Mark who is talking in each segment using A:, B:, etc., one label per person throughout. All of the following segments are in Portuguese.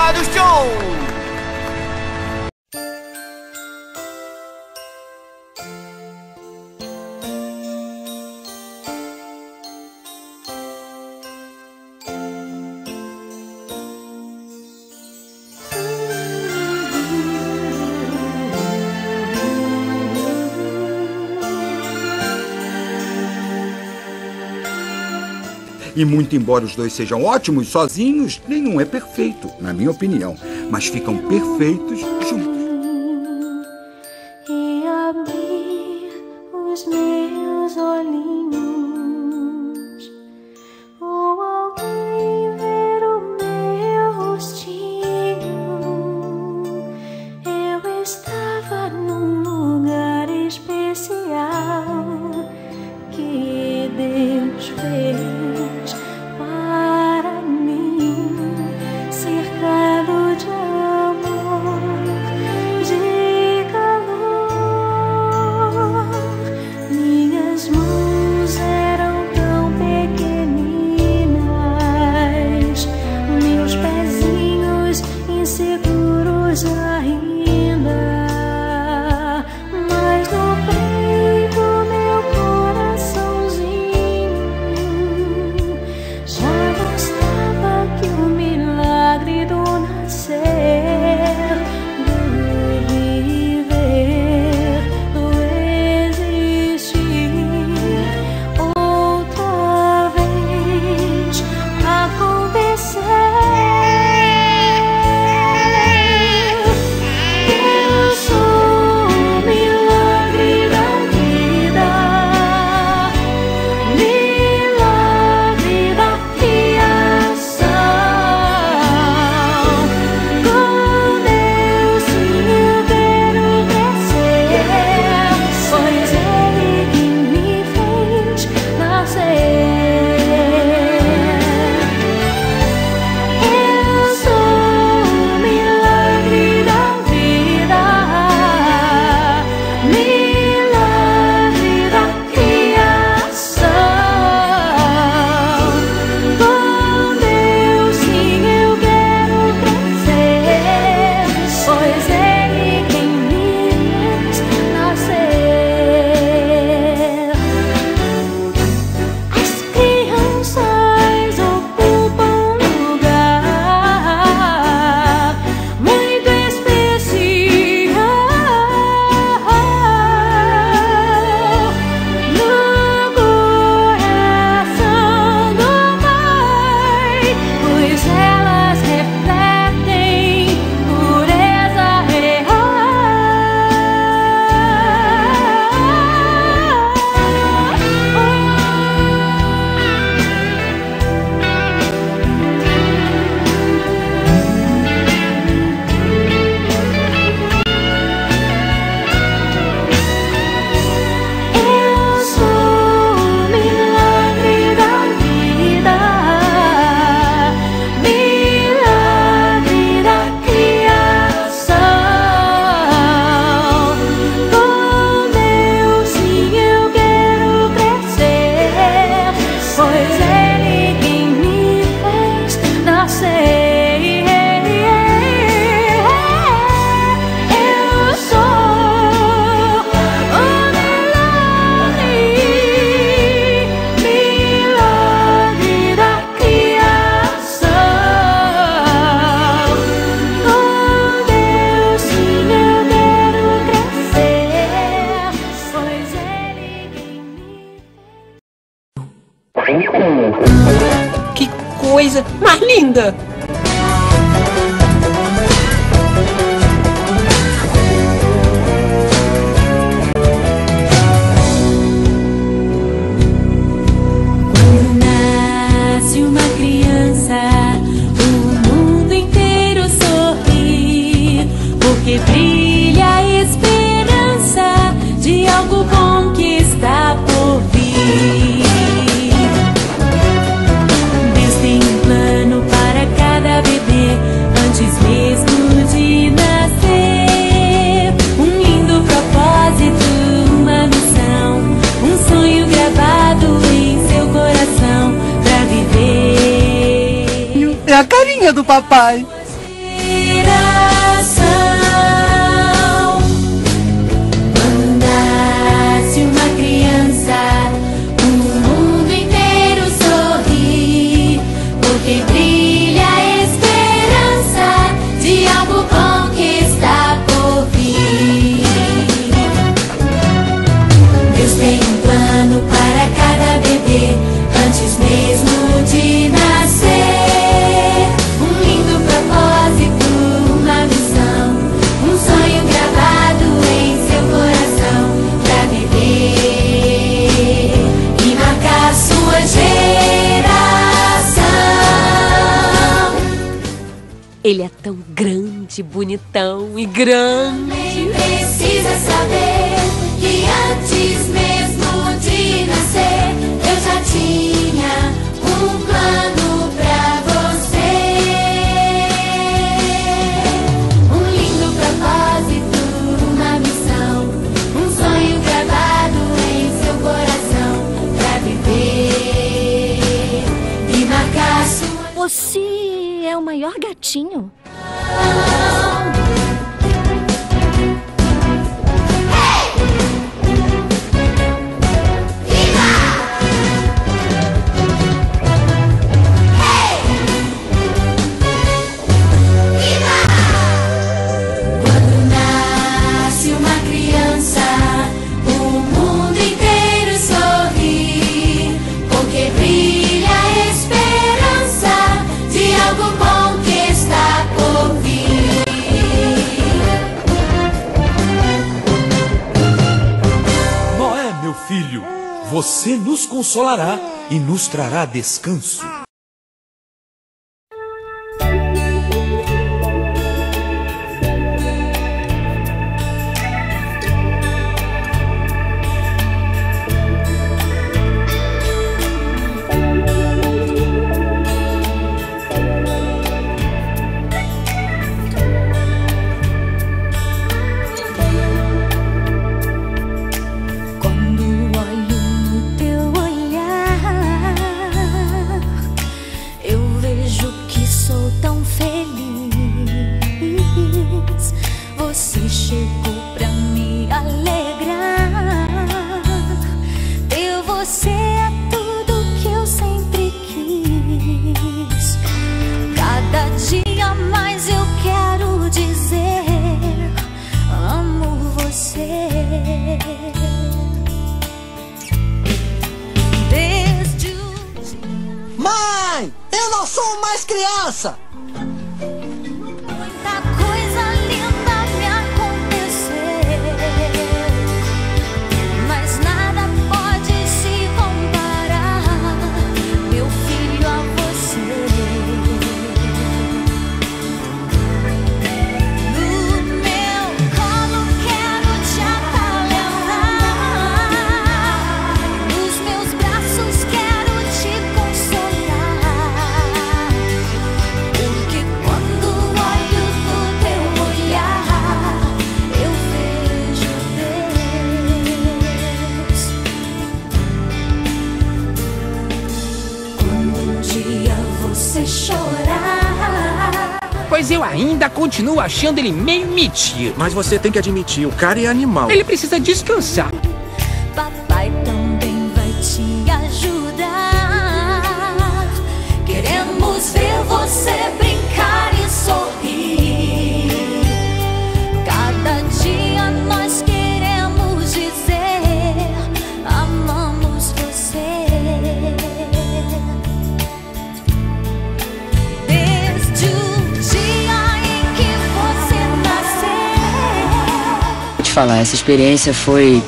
A: hora do show!
B: E muito embora os dois sejam ótimos sozinhos, nenhum é perfeito, na minha opinião. Mas ficam perfeitos juntos.
C: E abrir os meus olhinhos, ou alguém ver o meu rostinho. Eu estava num lugar especial que Deus fez para mim, cercado de amor, de calor. Minhas mãos eram tão pequeninas, meus pezinhos inseguros ainda, mas no peito meu coraçãozinho já bastava que o milagre do nascer, do viver, do existir outra vez acontecer. Eu sou o milagre da vida, milagre da criação. Com Deus sim eu quero crescer, pois Ele quem me fez nascer. Eu sou o milagre da vida, milagre da criação. Com Deus sim eu quero crescer, pois Ele quem me fez nascer. As crianças ocupam um lugar muito especial no coração do Pai, pois elas refletem pureza real. Eu sou o milagre da vida, milagre da criação. Com Deus sim eu quero crescer, pois Ele quem me fez nascer. Eu sou o milagre, milagre da criação. Com Deus sim eu quero crescer, pois Ele quem me
D: Que coisa mais linda!
C: Quando nasce uma criança, o mundo inteiro sorri, porque brilha a esperança de algo bom que está por vir. Deus tem um plano para cada bebê, antes mesmo de nascer. Um lindo propósito, uma missão, um sonho gravado em seu coração pra viver.
D: É a carinha do papai. Ele é tão grande, bonitão e grande.
C: Nem precisa saber que antes mesmo de nascer eu já tinha um plano pra você. Um lindo propósito, uma missão, um sonho gravado em seu coração pra viver e marcar sua...
A: Você é o maior gatinho.
C: Quando nasce uma criança, o mundo inteiro sorri, porque brilha a esperança de algo bom que está por vir.
E: Noé, meu filho, você nos consolará e nos trará descanso.
A: Quando olho no teu olhar, eu vejo que sou tão feliz. Você chegou pra me alegrar. Ter você é tudo que eu sempre quis. Cada dia mais eu quero dizer: amo você. Desde o
F: Mãe, eu não sou mais criança!
A: muita coisa linda me aconteceu, mas nada pode se comparar, meu filho, a você. No meu colo quero te acalentar, nos meus braços quero te consolar, porque quando olho no teu olhar eu vejo Deus. Quando um dia você chorar,
G: Pois eu ainda continuo achando ele meio metido.
H: Mas você tem que admitir, o cara é animal.
G: Ele precisa descansar.
A: papai também vai te ajudar. Queremos ver você brincar e sorrir. Cada dia nós queremos dizer: amamos você. Desde o dia em que você nasceu.
I: Vou te falar, essa experiência foi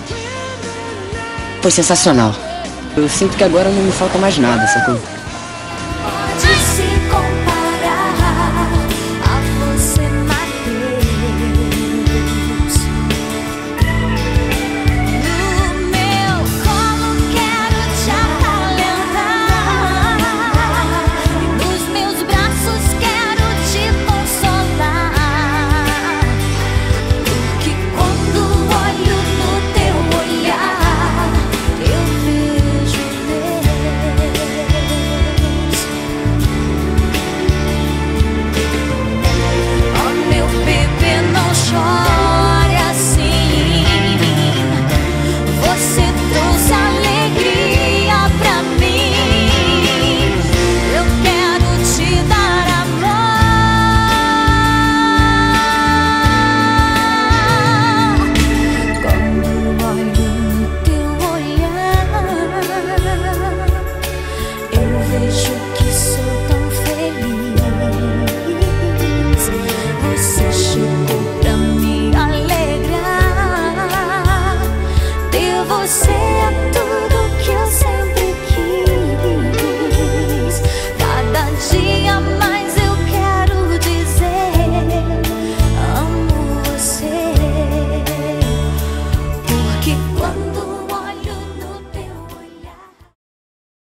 I: sensacional. Eu sinto que agora não me falta mais nada, sacou?